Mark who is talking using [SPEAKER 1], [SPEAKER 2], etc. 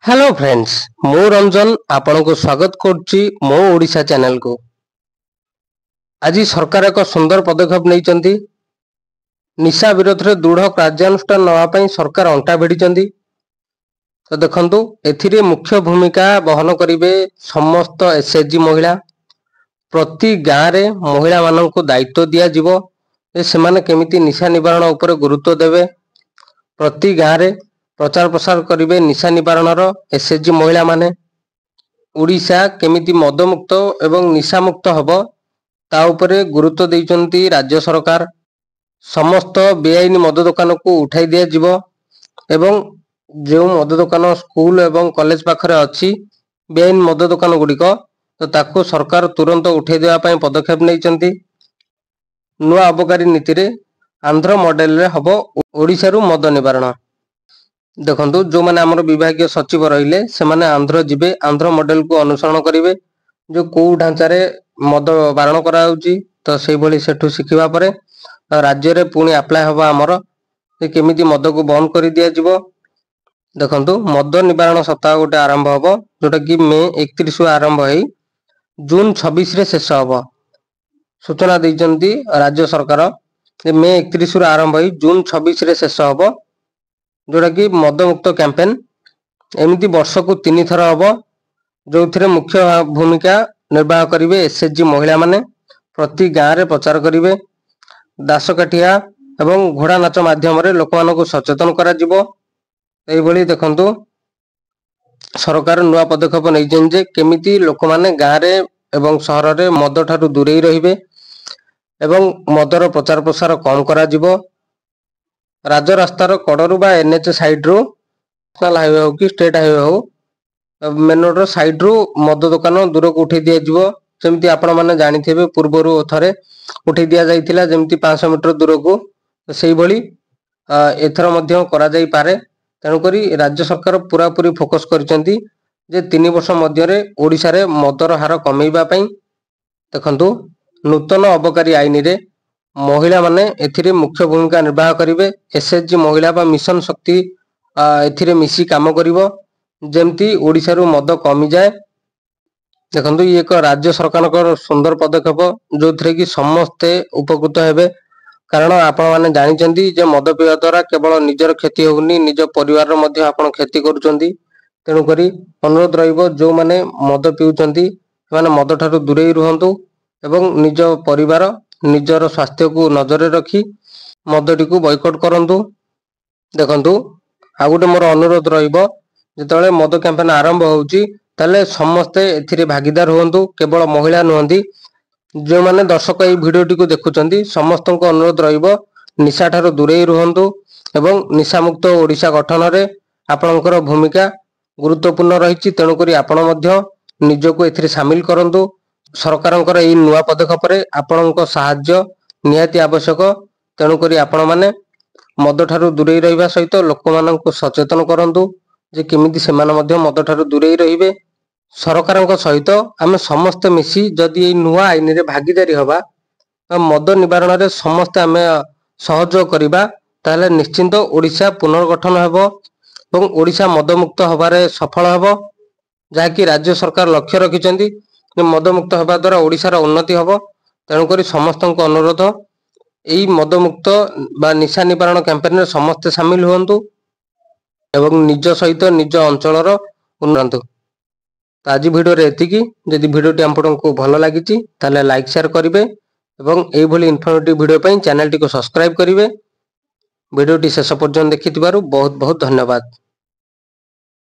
[SPEAKER 1] Hello friends, मु रंजन आपण को स्वागत करुच्ची मो ओडिशा चैनल को। आज सरकार एक सुंदर पदक्षेप नहीं निशा विरोध में दृढ़ कार्यानुष्ठान नापी सरकार अंटा भिड़ी। तो देखंतु एथिरे मुख्य भूमिका बहन करिवे समस्त एसएचजी महिला। प्रति गाँव रे महिला मानक दायित्व दिया जिवो जे सेमाने केमिति निशा निवारण उपर गुरुत्व देवे। प्रति गाँव रे प्रचार प्रसार करिवे निशा निवारणर एसएचजी महिला माने। ओडिशा केमिति मद मुक्त एवं निशा मुक्त हबो ता उपरे गुरुत्व दैचंती राज्य सरकार। समस्त बेआईन मद दुकान को उठाई दिया जिवो एवं जो मद दुकान स्कूल एवं कॉलेज पाखरे अछि बेआईन मद दुकान गुड़िक तो ताको सरकार तुरंत उठाई देवा पई पदक्षेप नैचंती। नुआ अबकारी नीति रे आंध्र मॉडल रे हबो ओडिशा रु मद निवारण। देखंतु जो माने हमर विभागीय सचिव रहिले से माने आंध्र जिबे, आंध्र मॉडल को अनुसरण करिवे। जो को ढांचा रे मद बारण करा होउची तो सेही भली सेठु सिखिबा परे राज्य रे पुणी अप्लाई हबा हमर जे केमिति मद को बंद करि दिया जिवो। देखंतु मद निवारण सप्ताह गोटे आरंभ हबो जोटा कि मे 31 रु आरंभ होई जून 26 रे शेष हबो। सूचना दैचंती राज्य सरकार जे मे 31 रु आरंभ होई जून 26 रे शेष हबो जोटा कि मद मुक्त कैंपेन एमती वर्ष को 3 थर हम जो मुख्य भूमिका निर्वाह करेंगे एसएचजी महिला माने। प्रति गाँव रे प्रचार करेंगे दासकाठिया एवं घोड़ा नाच माध्यम लोक मानक सचेतन करा जिवो। एइभली देखंतु सरकार नुआ पदक्षेप नहीं जे केमिति लोक माने गाँव रे एवं सहर रे मद ठारू दूरेई रहिबे एवं मदर प्रचार प्रसार कम करा जिवो। राजरास्तार कड़रू बा एनएच साइड रू नेशनल हाईवे हो कि स्टेट हाईवे हो मेन रोड साइड रू मद दुकान दूर को उठे दिया जिवो। जेमती आपण माने जानिथिबे पूर्वरु थरे उठे दिया जाइथिला जेमती 500 मीटर दूर को सेही भली एथर मध्य करा जाई पारे। तेणु करी राज्य सरकार पूरा पूरी फोकस करिसेंती जे 3 वर्ष मध्य रे ओडिसा रे मदर हार कमेइबा पई। देखंतु नूतन अबकारी आईन रे महिला माने एथिरे मुख्य भूमिका निर्वाह करिवे। एसएचजी महिला बा मिशन शक्ति एथिरे मिसी काम करिवो जेमती ओडिसा रु मद कमी जाए। देखंतु ये एक राज्य सरकार को सुंदर पदक्षेप जो थरे कि समस्ते उपकृत हेबे। कारण आपण माने जानिचंती जे मद पिया द्वारा केवल निजर क्षति होउनी निज परिवार रो मध्ये आपण क्षति करूचंती। तेणु करी अनुरोध रहिबो जो माने मद पिउचंती माने मद ठारू दूरेई रुहंतु एवं निज परिवार निजर स्वास्थ्य को नजर रखी मदटी को बॉयकॉट करंतु। देखंतु आ गुटे मोर अनुरोध रहिबो जेतले मद कैंपेन आरंभ होउची ताले समस्ते एथिरे भागीदार होंतु। केवल महिला नुहंती जो माने दर्शक ए वीडियोटी को देखुचंती समस्त को अनुरोध रहिबो निशा ठारू दूरेई रुहंतु एवं निशा मुक्त ओडिशा गठन रे आपनकर भूमिका गुरुत्वपूर्ण रहिछि। तेणु करी आपण मध्य निजको एथिरे शामिल करंतु। सरकारंकर एई नुआ पदक्षेप रे आपनक सहाय्य निहाती आवश्यक। तेणु करी आपण माने मद ठारू दूरेई रहिबा सहित लोक मानक सचेतन करंतु जे केमिति सेमान मध्य मद ठारू दूरेई रहिबे। सरकारंक सहित आमे समस्त मिसी जदि एई नुआ आईन रे भागीदारी हबा मद निवारण रे समस्त आमे सहयोग करिबा ताले निश्चिंत ओडिशा पुनर्गठन हेबो एवं ओडिशा मद मुक्त हबारे सफल हेबो। जाकी राज्य सरकार लक्ष्य रखिचंती मद मुक्त हवा द्वारा ओडिशार उन्नति हबो। तेणु करी समस्त अनुरोध एई मद मुक्त बा निशा निवारण कैंपेन रे समस्त शामिल हुंतु एवं निज सहित निज अंचलर उन्नति। तो आज वीडियो रे एतिकी जदि वीडियोटी आपको भल लागिछि ताले लाइक शेयर करिवे एवं एई भली इन्फॉर्मेटिव वीडियो पई चैनल टी को सब्सक्राइब करिवे। वीडियोटी शेष पर्यंत देखिथिबारु बहुत बहुत धन्यवाद।